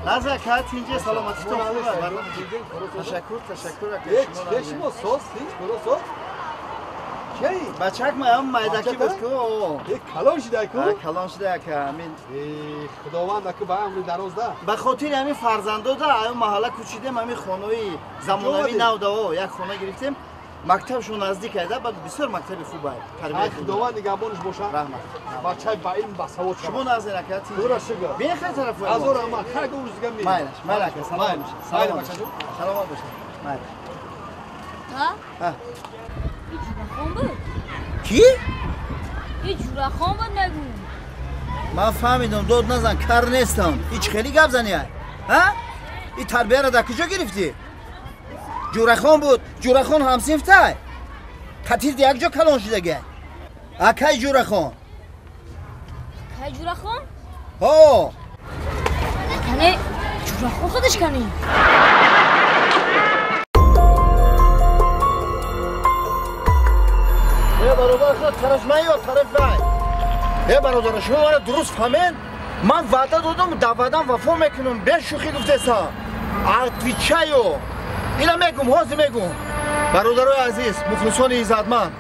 نزدیکت اینجا سلامتی تو خوبه. تشکر. شما ساز درست کی؟ بچه‌ک میام مایدکی بود کو. کلان شده کو؟ کلان شده که همین. خداوند که با عمر دراز ده. به خاطر همین فرزندو ده این محله کوچیدیم همین خانه‌ای زمانوی نو ده یک خانه گرفتیم. مکتبشون نزدیک ایده بعد بسیار مکتب خوبه. تربیت خداوند نگهبانش باشه. رحمت. بچه‌ی با این بسواد شما نزدیکتی. دور شگا. بیا خیلی طرف از اون ما خیلی روز دیگه می. مایلش سلام. سلام بچه‌جون. سلامت باشه. مایل. ها؟ خون بود؟ کی؟ یه جوره خون بود نگو من فهمیدم داد نزن کار نیستم هیچ خیلی گپ زنی ها؟ این تربیه را در کجا گرفتی؟ جورخان بود جورخان همسیفته قتیل دی یک جا کلان شده گه اکی جورخان که جوره خون؟ ها کنه جوره خون خودش کنه برادر خود طرف من یا طرف من برادر شما مرا درست فهمین من وعده دادم دعوتم وفا میکنم به شوخی گفته سا عطویچه یو اینا میگم حاضر میگم برادرای عزیز مخلصان عزتمند